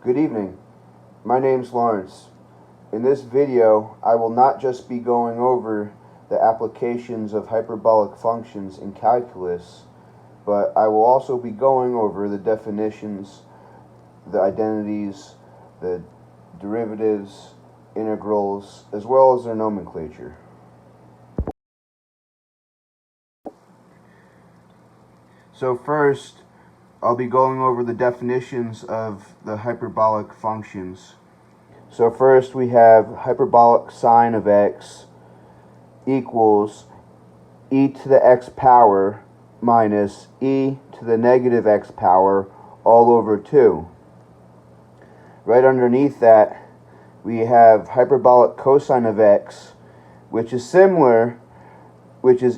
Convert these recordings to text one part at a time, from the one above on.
Good evening. My name's Lawrence. In this video, I will not just be going over the applications of hyperbolic functions in calculus, but I will also be going over the definitions, the identities, the derivatives, integrals, as well as their nomenclature. So first, I'll be going over the definitions of the hyperbolic functions. So first we have hyperbolic sine of x equals e to the x power minus e to the negative x power all over 2. Right underneath that, we have hyperbolic cosine of x, which is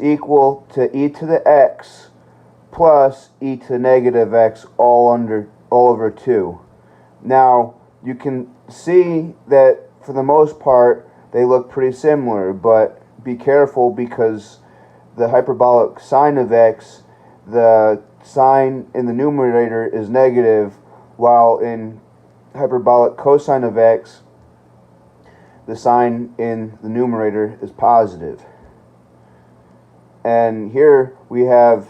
equal to e to the x plus e to the negative x all over 2. Now, you can see that for the most part they look pretty similar, but be careful because the hyperbolic sine of x, the sign in the numerator is negative, while in hyperbolic cosine of x, the sign in the numerator is positive. And here we have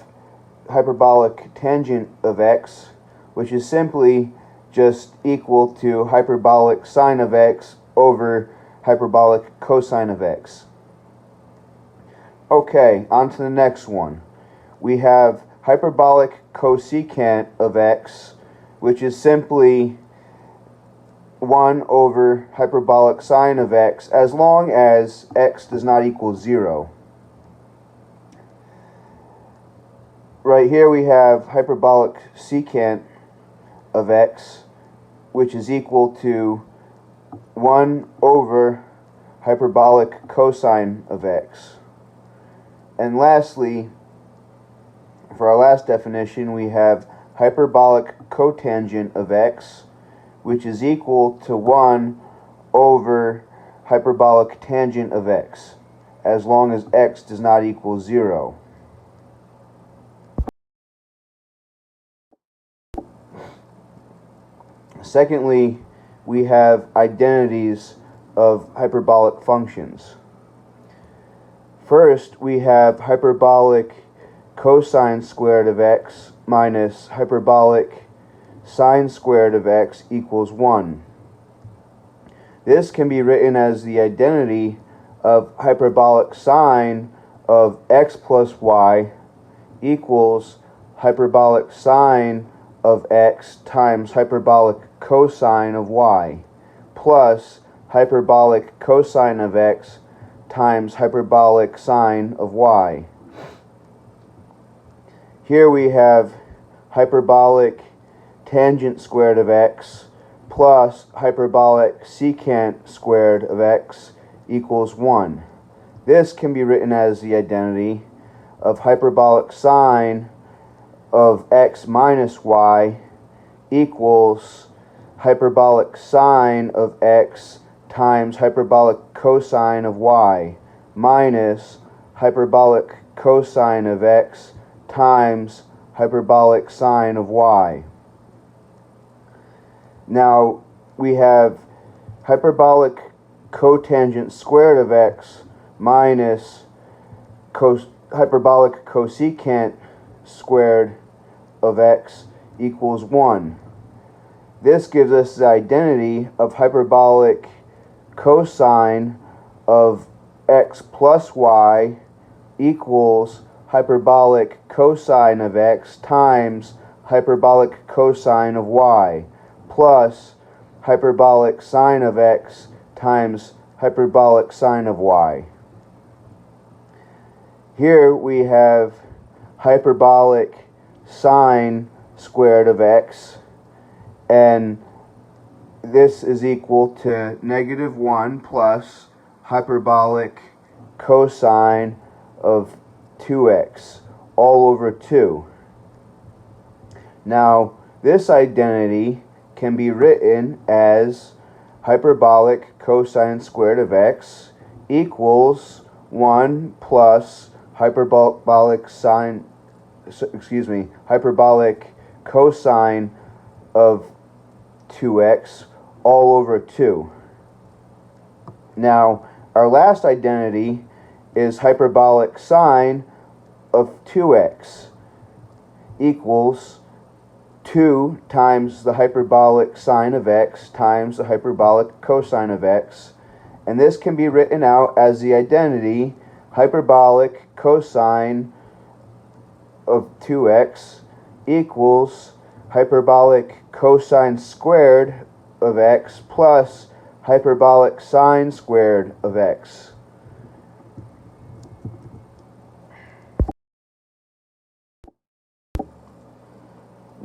hyperbolic tangent of x, which is simply just equal to hyperbolic sine of x over hyperbolic cosine of x. Okay, on to the next one. We have hyperbolic cosecant of x, which is simply 1 over hyperbolic sine of x, as long as x does not equal 0. Right here we have hyperbolic secant of x, which is equal to 1 over hyperbolic cosine of x. And lastly, for our last definition, we have hyperbolic cotangent of x, which is equal to 1 over hyperbolic tangent of x, as long as x does not equal 0. Secondly, we have identities of hyperbolic functions. First, we have hyperbolic cosine squared of x minus hyperbolic sine squared of x equals 1. This can be written as the identity of hyperbolic sine of x plus y equals hyperbolic sine of x times hyperbolic cosine of y plus hyperbolic cosine of x times hyperbolic sine of y. Here we have hyperbolic tangent squared of x plus hyperbolic secant squared of x equals 1. This can be written as the identity of hyperbolic sine of x minus y equals hyperbolic sine of x times hyperbolic cosine of y minus hyperbolic cosine of x times hyperbolic sine of y. Now we have hyperbolic cotangent squared of x minus hyperbolic cosecant squared of x equals 1. This gives us the identity of hyperbolic cosine of x plus y equals hyperbolic cosine of x times hyperbolic cosine of y plus hyperbolic sine of x times hyperbolic sine of y. Here we have hyperbolic sine squared of x, and this is equal to negative 1 plus hyperbolic cosine of 2x all over 2. Now, this identity can be written as hyperbolic cosine squared of x equals 1 plus hyperbolic cosine of 2x all over 2. Now, our last identity is hyperbolic sine of 2x equals 2 times the hyperbolic sine of x times the hyperbolic cosine of x. And this can be written out as the identity hyperbolic cosine of 2x equals hyperbolic cosine squared of x plus hyperbolic sine squared of x.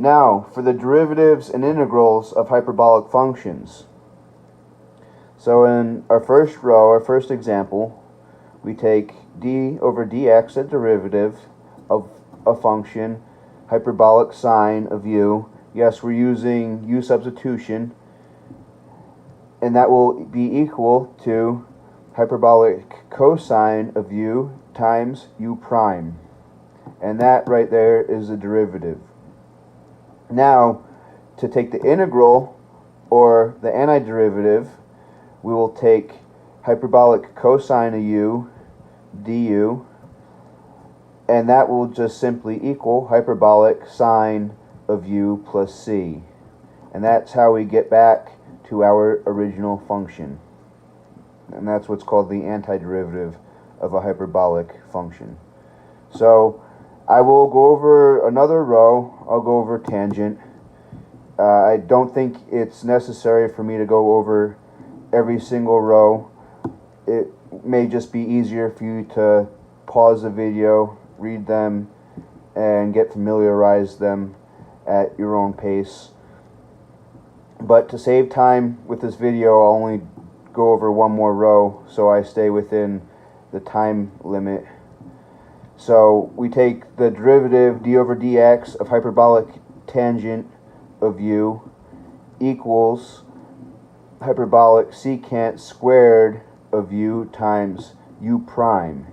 Now, for the derivatives and integrals of hyperbolic functions. So in our first row, our first example, we take d over dx, a derivative of a function, hyperbolic sine of u. Yes, we're using u substitution, and that will be equal to hyperbolic cosine of u times u prime. And that right there is the derivative. Now, to take the integral, or the antiderivative, we will take hyperbolic cosine of u du, and that will just simply equal hyperbolic sine of u plus c. And that's how we get back to our original function. And that's what's called the antiderivative of a hyperbolic function. So I will go over another row. I'll go over tangent. I don't think it's necessary for me to go over every single row. It may just be easier for you to pause the video, read them, and get familiarized them at your own pace. But to save time with this video, I'll only go over one more row so I stay within the time limit. So we take the derivative d over dx of hyperbolic tangent of u equals hyperbolic secant squared of u times u prime.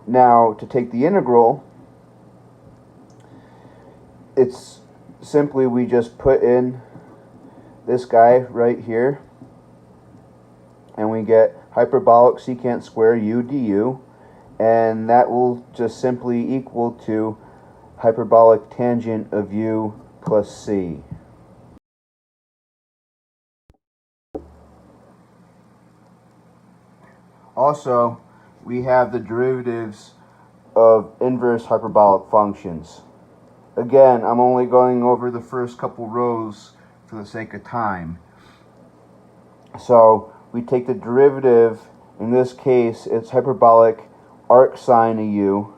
Now, to take the integral, it's simply we just put in this guy right here, and we get hyperbolic secant square u du, and that will just simply equal to hyperbolic tangent of u plus c. Also, we have the derivatives of inverse hyperbolic functions. Again, I'm only going over the first couple rows for the sake of time. So we take the derivative, in this case it's hyperbolic arc sine of u,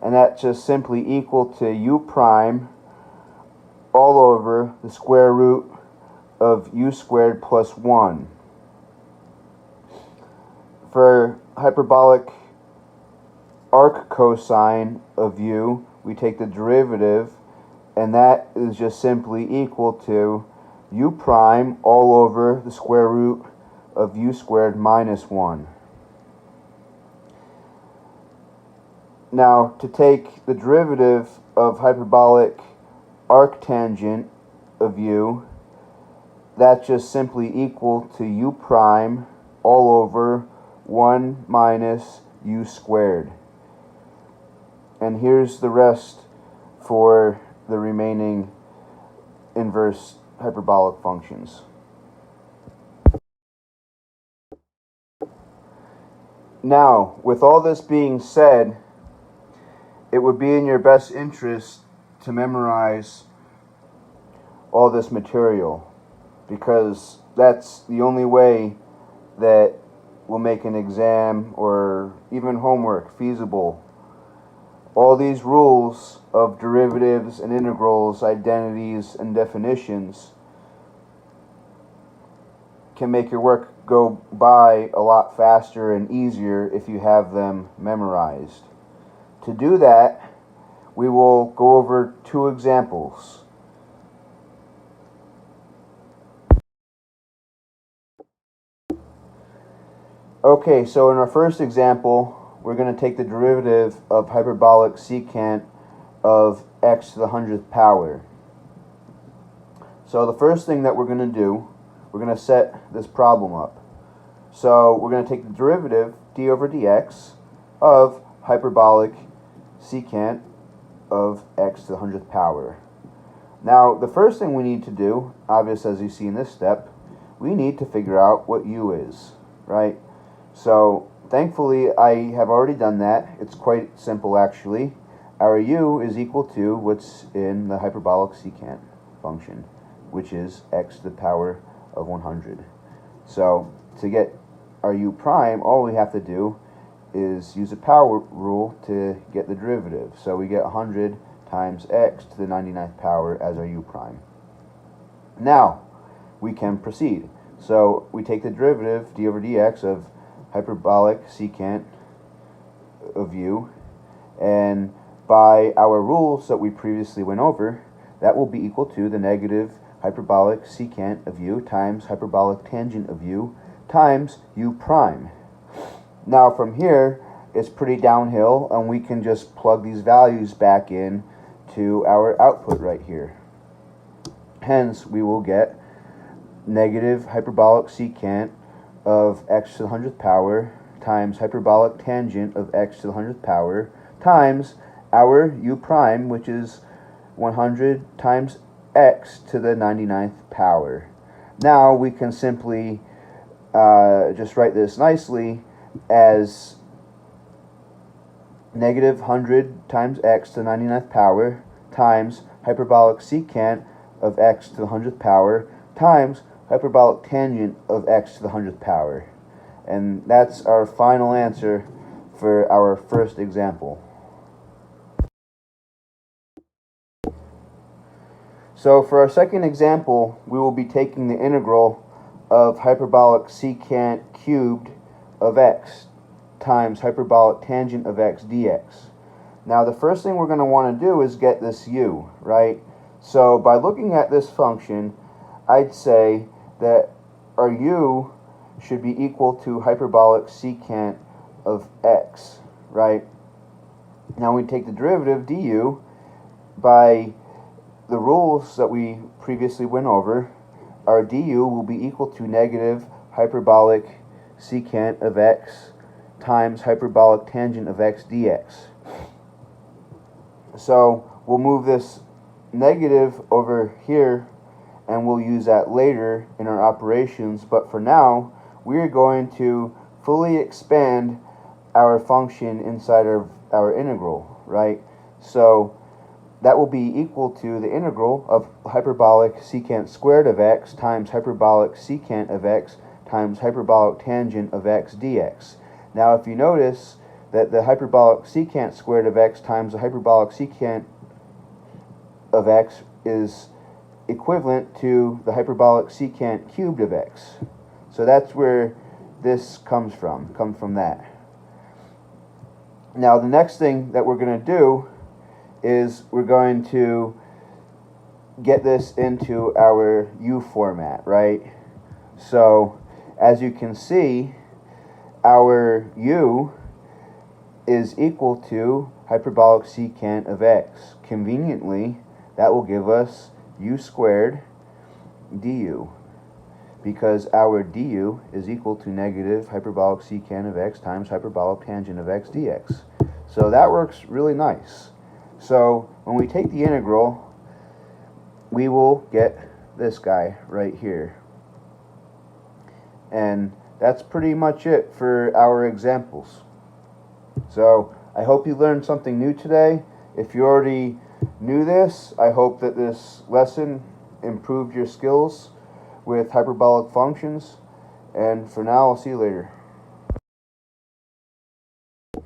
and that's just simply equal to u prime all over the square root of u squared plus 1. For hyperbolic arc cosine of u, we take the derivative, and that is just simply equal to u prime all over the square root of u squared minus 1. Now, to take the derivative of hyperbolic arctangent of u, that's just simply equal to u prime all over 1 minus u squared. And here's the rest for the remaining inverse hyperbolic functions. Now, with all this being said, it would be in your best interest to memorize all this material, because that's the only way that will make an exam or even homework feasible. All these rules of derivatives and integrals, identities and definitions can make your work go by a lot faster and easier if you have them memorized. To do that, we will go over two examples. Okay, so in our first example, we're going to take the derivative of hyperbolic secant of x to the 100th power. So the first thing that we're going to do, we're going to set this problem up. So we're going to take the derivative d over dx of hyperbolic secant of x to the 100th power. Now the first thing we need to do, obvious as you see in this step, we need to figure out what u is, right? So thankfully I have already done that. It's quite simple actually. Our u is equal to what's in the hyperbolic secant function, which is x to the power of 100. So to get our u prime, all we have to do is use a power rule to get the derivative. So we get 100 times x to the 99th power as our u prime. Now we can proceed. So we take the derivative d over dx of hyperbolic secant of u, and by our rules that we previously went over, that will be equal to the negative hyperbolic secant of u times hyperbolic tangent of u times u prime. Now from here, it's pretty downhill, and we can just plug these values back in to our output right here. Hence, we will get negative hyperbolic secant of x to the 100th power times hyperbolic tangent of x to the 100th power times our u prime, which is 100 times x to the 99th power. Now we can simply just write this nicely as negative 100 times x to the 99th power times hyperbolic secant of x to the 100th power times hyperbolic tangent of x to the 100th power. And that's our final answer for our first example. So for our second example, we will be taking the integral of hyperbolic secant cubed of x times hyperbolic tangent of x dx. Now the first thing we're going to want to do is get this u, right? So by looking at this function, I'd say that our u should be equal to hyperbolic secant of x, right? Now we take the derivative du by the rules that we previously went over. Our du will be equal to negative hyperbolic secant of x times hyperbolic tangent of x dx. So we'll move this negative over here, and we'll use that later in our operations, but for now we are going to fully expand our function inside of our integral, right? So that will be equal to the integral of hyperbolic secant squared of x times hyperbolic secant of x times hyperbolic tangent of x dx. Now if you notice that the hyperbolic secant squared of x times the hyperbolic secant of x is equivalent to the hyperbolic secant cubed of x. So that's where this comes from that. Now the next thing that we're going to do is we're going to get this into our u format, right? So as you can see, our u is equal to hyperbolic secant of x. Conveniently, that will give us u squared du, because our du is equal to negative hyperbolic secant of x times hyperbolic tangent of x dx. So that works really nice. So when we take the integral, we will get this guy right here. And that's pretty much it for our examples. So I hope you learned something new today. If you already knew this, I hope that this lesson improved your skills with hyperbolic functions. And for now, I'll see you later.